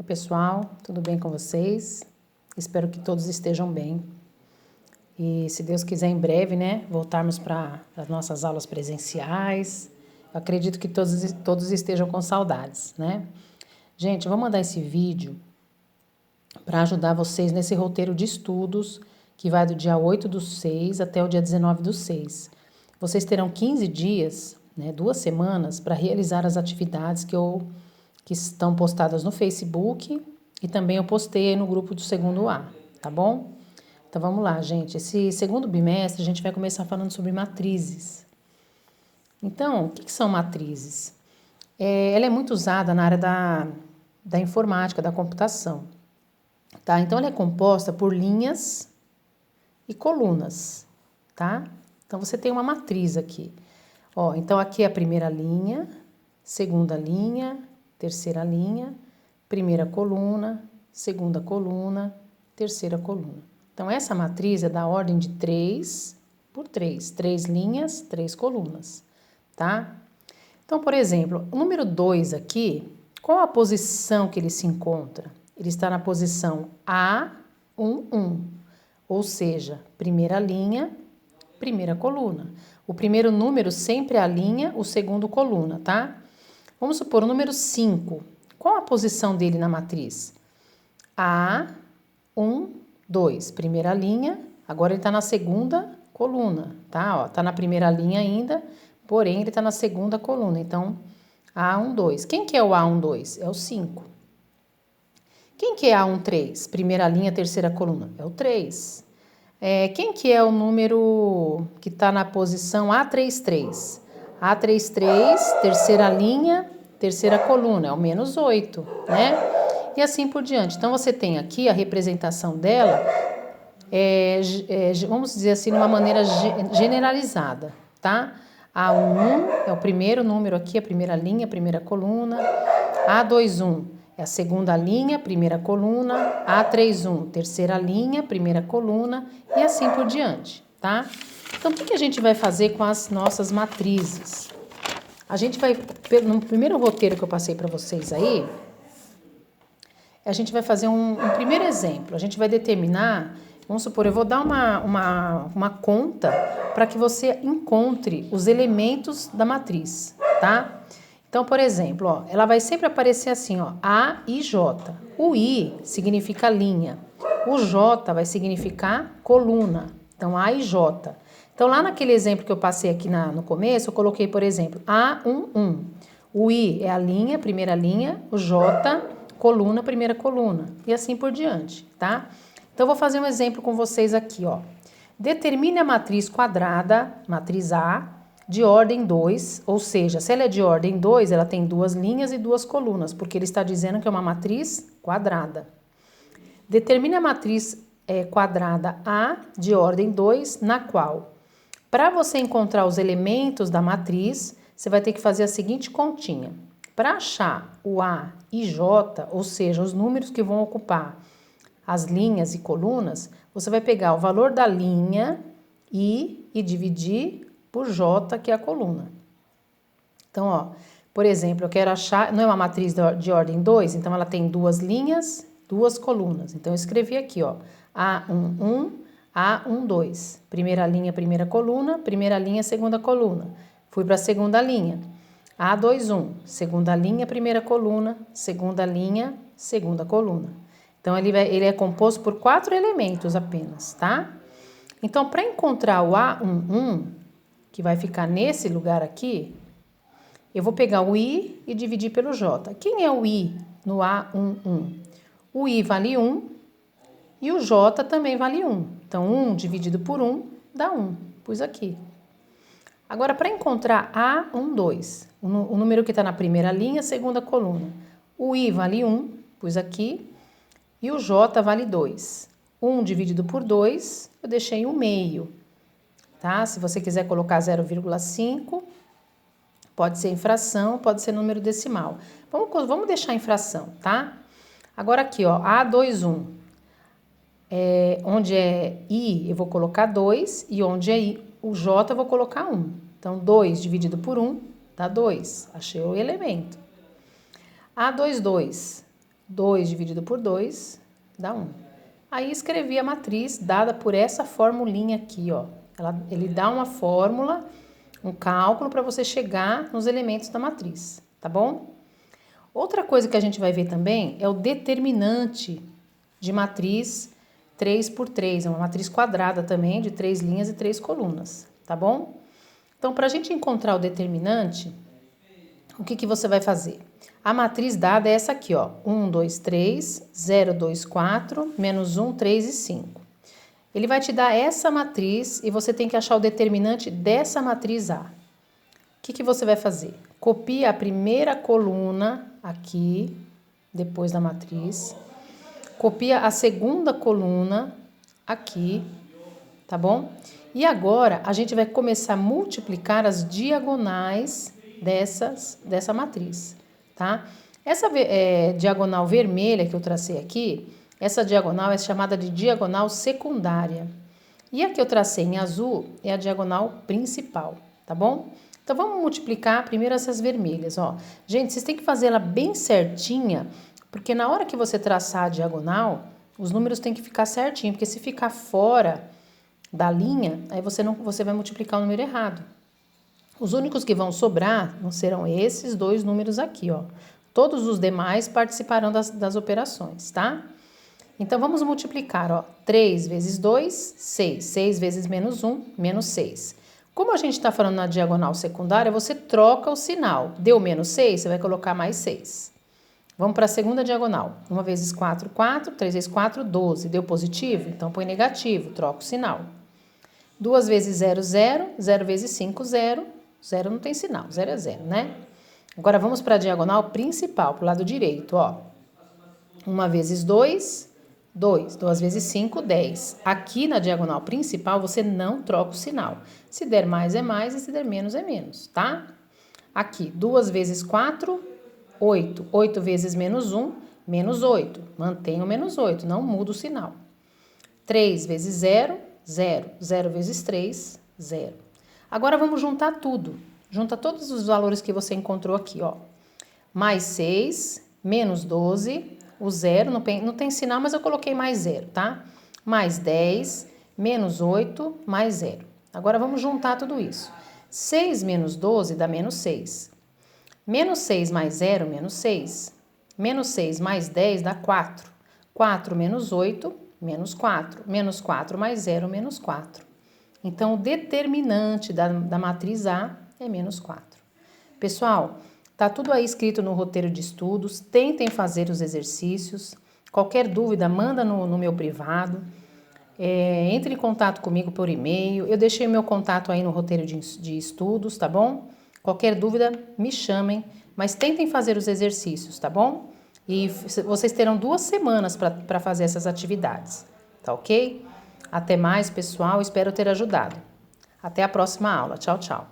Oi, pessoal, tudo bem com vocês? Espero que todos estejam bem. E se Deus quiser, em breve, né, voltarmos para as nossas aulas presenciais. Eu acredito que todos estejam com saudades, né? Gente, eu vou mandar esse vídeo para ajudar vocês nesse roteiro de estudos que vai do dia 8/6 até o dia 19/6. Vocês terão 15 dias, né, 2 semanas, para realizar as atividades que estão postadas no Facebook e também eu postei aí no grupo do segundo A, tá bom? Então vamos lá, gente. Esse segundo bimestre a gente vai começar falando sobre matrizes. Então, o que são matrizes? Ela é muito usada na área da informática, da computação, tá? Então ela é composta por linhas e colunas, tá? Então você tem uma matriz aqui. Ó, então aqui é a primeira linha, segunda linha, terceira linha, primeira coluna, segunda coluna, terceira coluna. Então, essa matriz é da ordem de 3 por 3. 3 linhas, 3 colunas, tá? Então, por exemplo, o número 2 aqui, qual a posição que ele se encontra? Ele está na posição A11, ou seja, primeira linha, primeira coluna. O primeiro número sempre é a linha, o segundo coluna, tá? Vamos supor o número 5. Qual a posição dele na matriz? A1, 2, primeira linha. Agora ele está na segunda coluna, tá? Ó, tá na primeira linha ainda, porém ele está na segunda coluna. Então, A1, 2. Quem que é o A1, 2? É o 5. Quem que é A1, 3? Primeira linha, terceira coluna. É o 3. Quem que é o número que está na posição A33? A33, terceira linha, terceira coluna, é o menos 8, né? E assim por diante. Então, você tem aqui a representação dela, vamos dizer assim, de uma maneira generalizada, tá? A11 é o primeiro número aqui, a primeira linha, a primeira coluna. A21 é a segunda linha, primeira coluna. A31, terceira linha, primeira coluna. E assim por diante, tá? Então, o que a gente vai fazer com as nossas matrizes? A gente vai, no primeiro roteiro que eu passei para vocês aí, a gente vai fazer um primeiro exemplo. A gente vai determinar, vamos supor, eu vou dar uma conta para que você encontre os elementos da matriz, tá? Então, por exemplo, ó, ela vai sempre aparecer assim, ó, A e J. O I significa linha. O J vai significar coluna. Então, A e J. Então, lá naquele exemplo que eu passei aqui no começo, eu coloquei, por exemplo, A11. O I é a linha, primeira linha. O J, coluna, primeira coluna. E assim por diante, tá? Então, eu vou fazer um exemplo com vocês aqui, ó. Determine a matriz quadrada, matriz A, de ordem 2, ou seja, se ela é de ordem 2, ela tem 2 linhas e 2 colunas, porque ele está dizendo que é uma matriz quadrada. Determine a matriz quadrada A de ordem 2, na qual, para você encontrar os elementos da matriz, você vai ter que fazer a seguinte continha. Para achar o A e J, ou seja, os números que vão ocupar as linhas e colunas, você vai pegar o valor da linha I e dividir por J, que é a coluna. Então, ó, por exemplo, eu quero achar, não é uma matriz de ordem 2, então ela tem 2 linhas, 2 colunas. Então, eu escrevi aqui, ó, A11, A12. Primeira linha, primeira coluna, primeira linha, segunda coluna. Fui para a segunda linha. A21, segunda linha, primeira coluna, segunda linha, segunda coluna. Então, ele é composto por 4 elementos apenas, tá? Então, para encontrar o A11, que vai ficar nesse lugar aqui, eu vou pegar o I e dividir pelo J. Quem é o I no A11? O I vale 1 e o J também vale 1. Então, 1 dividido por 1 dá 1. Pus aqui. Agora, para encontrar A12, o número que está na primeira linha, segunda coluna. O I vale 1, pus aqui, e o J vale 2. 1 dividido por 2, eu deixei 1 meio. Tá? Se você quiser colocar 0,5, pode ser em fração, pode ser número decimal. Vamos deixar em fração, tá? Agora aqui, ó, A21. Onde é I, eu vou colocar 2, e onde é o J, eu vou colocar 1. Então, 2 dividido por 1 dá 2. Achei o elemento. A22. 2 dividido por 2 dá 1. Aí escrevi a matriz dada por essa formulinha aqui, ó. Ele dá uma fórmula, um cálculo para você chegar nos elementos da matriz, tá bom? Outra coisa que a gente vai ver também é o determinante de matriz 3 por 3. É uma matriz quadrada também, de 3 linhas e 3 colunas, tá bom? Então, para a gente encontrar o determinante, o que você vai fazer? A matriz dada é essa aqui, ó. 1, 2, 3, 0, 2, 4, menos 1, 3 e 5. Ele vai te dar essa matriz e você tem que achar o determinante dessa matriz A. O que você vai fazer? Copia a primeira coluna aqui, depois da matriz. Copia a segunda coluna aqui, tá bom? E agora, a gente vai começar a multiplicar as diagonais dessa matriz, tá? Essa diagonal vermelha que eu tracei aqui, essa diagonal é chamada de diagonal secundária. E a que eu tracei em azul é a diagonal principal, tá bom? Então, vamos multiplicar primeiro essas vermelhas, ó. Gente, vocês têm que fazer ela bem certinha, porque na hora que você traçar a diagonal, os números têm que ficar certinho, porque se ficar fora da linha, aí você vai multiplicar o número errado. Os únicos que vão sobrar não serão esses dois números aqui, ó. Todos os demais participarão das operações, tá? Então, vamos multiplicar, ó. 3 vezes 2, 6. 6 vezes menos 1, menos 6. Como a gente está falando na diagonal secundária, você troca o sinal. Deu menos 6, você vai colocar mais 6. Vamos para a segunda diagonal. 1 vezes 4, 4. 3 vezes 4, 12. Deu positivo? Então, põe negativo, troca o sinal. 2 vezes 0, 0. 0 vezes 5, 0. 0 não tem sinal, 0 é 0, né? Agora, vamos para a diagonal principal, para o lado direito, ó. 1 vezes 2, 2. 2 vezes 5, 10. Aqui na diagonal principal, você não troca o sinal. Se der mais, é mais, e se der menos, é menos, tá? Aqui, 2 vezes 4, 8. 8 vezes menos 1, menos 8. Mantém o menos 8, não muda o sinal. 3 vezes 0, 0. 0 vezes 3, 0. Agora, vamos juntar tudo. Junta todos os valores que você encontrou aqui, ó. Mais 6, menos 12, o 0, não tem sinal, mas eu coloquei mais 0, tá? Mais 10, menos 8, mais 0. Agora, vamos juntar tudo isso. 6 menos 12 dá menos 6. Menos 6 mais 0, menos 6. Menos 6 mais 10 dá 4. 4 menos 8, menos 4. Menos 4 mais 0, menos 4. Então, o determinante da matriz A é menos 4. Pessoal, tá tudo aí escrito no roteiro de estudos. Tentem fazer os exercícios. Qualquer dúvida, manda no meu privado. Entre em contato comigo por e-mail. Eu deixei meu contato aí no roteiro de estudos, tá bom? Qualquer dúvida, me chamem. Mas tentem fazer os exercícios, tá bom? E vocês terão 2 semanas para fazer essas atividades, tá ok? Até mais, pessoal. Espero ter ajudado. Até a próxima aula. Tchau, tchau.